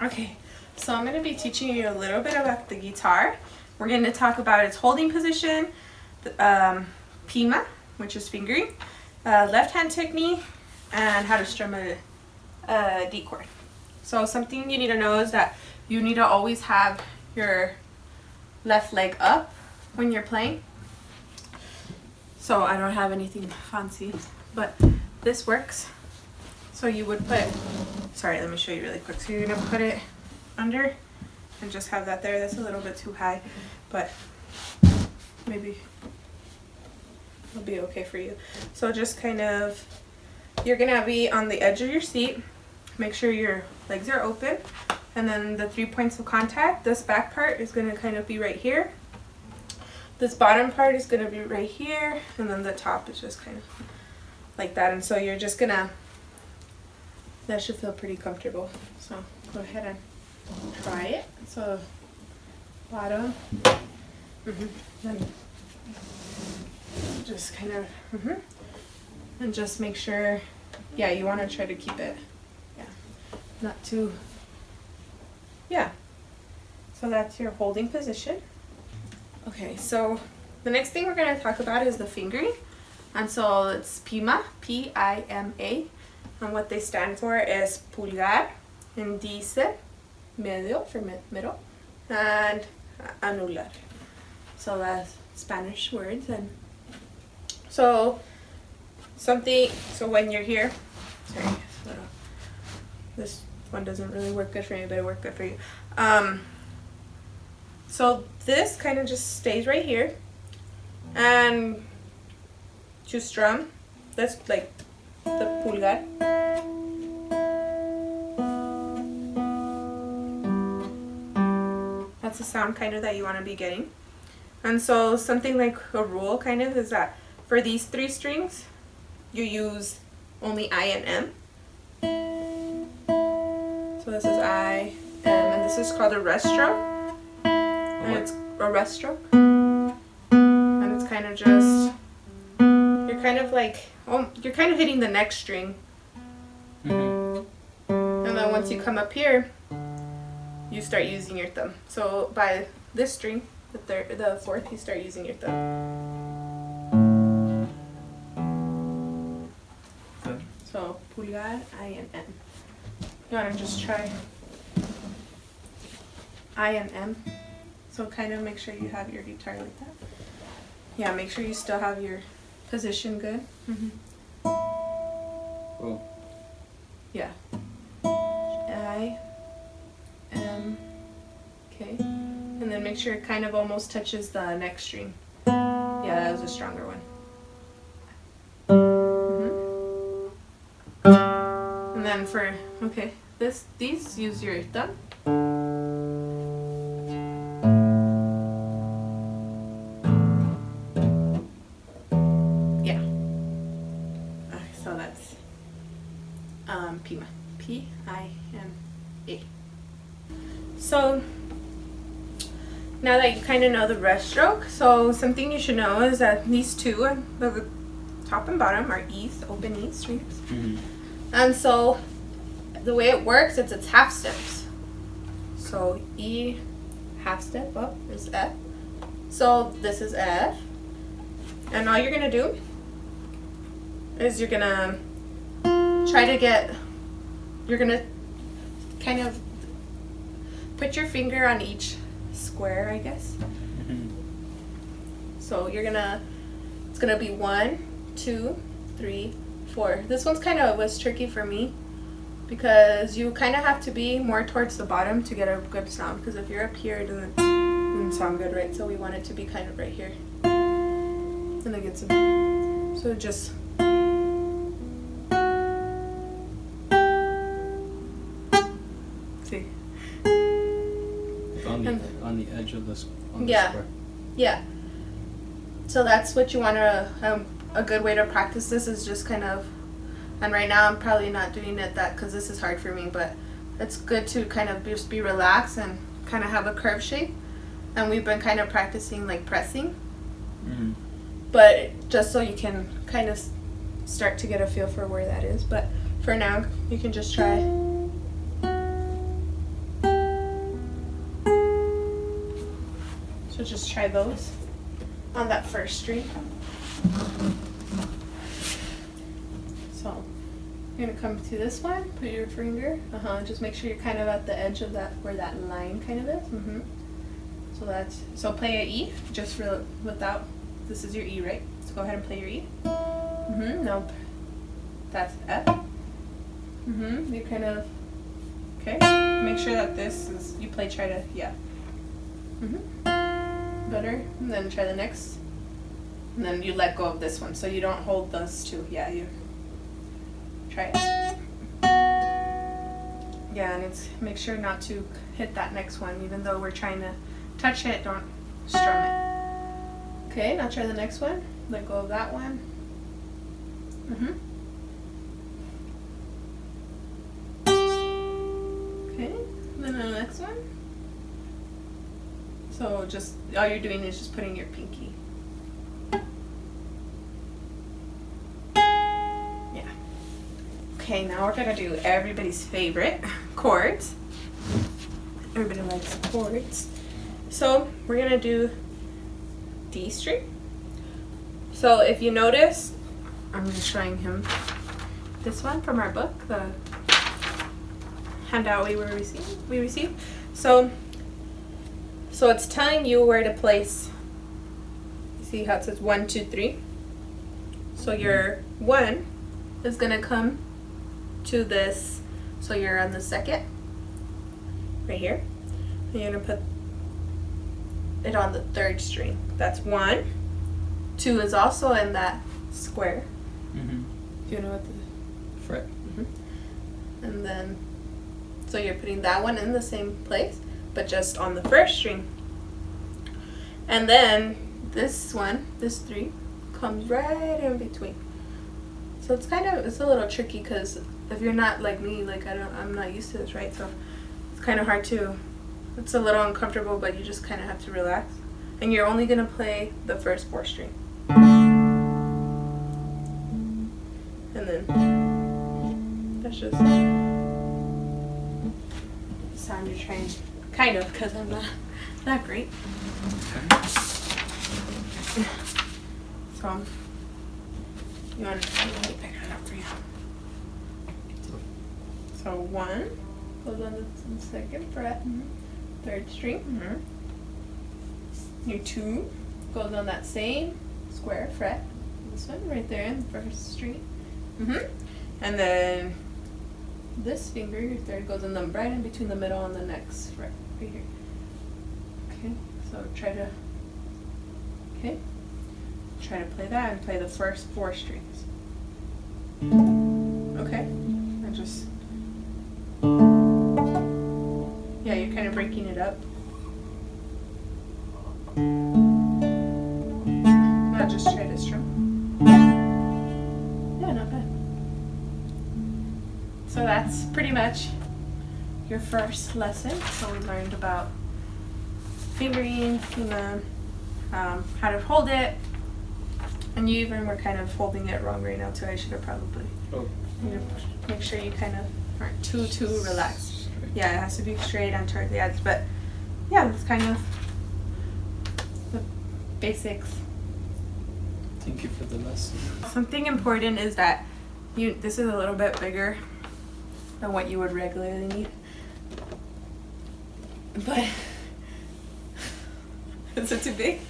Okay, so I'm going to be teaching you a little bit about the guitar. We're going to talk about its holding position, pima, which is fingering, left hand technique, and how to strum a D chord. So something you need to know is that you need to always have your left leg up when you're playing. So I don't have anything fancy, but this works. So you would put, sorry, let me show you really quick. So you're gonna put it under and just have that there. That's a little bit too high, but maybe it'll be okay for you. So just kind of, you're gonna be on the edge of your seat. Make sure your legs are open. And then the 3 points of contact, this back part is gonna kind of be right here. This bottom part is gonna be right here. And then the top is just kind of like that. And so you're just gonna, that should feel pretty comfortable. So go ahead and try it. So bottom, then just kind of, and just make sure, yeah, you want to try to keep it, not too, so that's your holding position. Okay, so the next thing we're going to talk about is the fingering. And so it's PIMA, P-I-M-A. And what they stand for is pulgar, índice, medio for middle, and anular. So that's Spanish words. And so when you're here, sorry, this one doesn't really work good for me, but it worked good for you. So this kind of just stays right here, and to strum, that's like the pulgar. That's the sound kind of that you want to be getting. And so something like a rule kind of is that for these 3 strings, you use only I and M. So this is I, M, and this is called a rest stroke. And it's a rest stroke. And it's kind of just, you're kind of like, you're kind of hitting the next string. And then once you come up here, you start using your thumb. So by this string, the fourth, you start using your thumb. So pulgar, I and M. You want to just try I and M. So kind of make sure you have your guitar like that. Yeah, make sure you still have your position good. Cool. Yeah. I, M, okay. And then make sure it kind of almost touches the next string. Yeah, that was a stronger one. And then for, okay, these use your thumb. Yeah. Okay, so that's PIMA. P-I-M-A. So now that you kind of know the rest stroke, so something you should know is that these two, the top and bottom, are E's, open E strings. And so the way it works, it's half steps. So E, half step up is F. So this is F. And all you're going to do is you're going to try to get, you're going to kind of put your finger on each square, I guess. So you're gonna, it's gonna be 1, 2, 3, 4. This one's kind of was tricky for me because you kind of have to be more towards the bottom to get a good sound, because if you're up here, it doesn't sound good, right? So we want it to be kind of right here. And I get some, so just, see. On the edge of this, on Yeah. square. Yeah. So that's what you want to, a good way to practice this is just kind of, and right now I'm probably not doing it that because this is hard for me, but it's good to kind of just be relaxed and kind of have a curve shape. And we've been kind of practicing like pressing, but just so you can kind of start to get a feel for where that is. But for now, you can just try. just try those on that first string. So you're gonna come to this one, put your finger, just make sure you're kind of at the edge of that, where that line kind of is. So play a E, just without, this is your E, right? So go ahead and play your E. Nope. That's F. You kind of, okay. Make sure that this is, you play, try to, yeah. Better. And then try the next. And then you let go of this one, so you don't hold those two. Yeah, you try it. Yeah, and it's, make sure not to hit that next one, even though we're trying to touch it, don't strum it. Okay, now try the next one. Let go of that one. Okay, then the next one. So just, all you're doing is just putting your pinky. Yeah. Okay, now we're gonna do everybody's favorite, chords. Everybody likes chords. So we're gonna do D string. So if you notice, I'm just showing him this one from our book, the handout we received. So it's telling you where to place. You see how it says 1, 2, 3. So your 1 is gonna come to this. So you're on the second, right here. And you're gonna put it on the third string. That's 1. 2 is also in that square. Do you know what the fret? And then, so you're putting that one in the same place, but just on the first string. And then this one, this 3, comes right in between. So it's kind of, it's a little tricky because if you're not like me, like I'm not used to this, right? So it's kind of hard to, it's a little uncomfortable, but you just kind of have to relax. And you're only gonna play the first 4 string. And then that's just the sound you're trying, kind of, because I'm not great. So you want to pick it up for you. So 1 goes on the second fret, third string. Your 2 goes on that same square fret. This one right there in the first string. And then this finger, your third, goes in the right in between the middle and the next fret, right here. Okay, so try to play that and play the first 4 strings. Okay, and just, yeah, you're kind of breaking it up. Now just try to strum. Yeah, not bad. So that's pretty much your first lesson. So we learned about fingering, how to hold it, and you even were kind of holding it wrong right now too. I should have probably. Make sure you kind of aren't too relaxed. Straight. Yeah, it has to be straight and toward the edge. But yeah, that's kind of the basics. Thank you for the lesson. Something important is that this is a little bit bigger than what you would regularly need. But is it too big?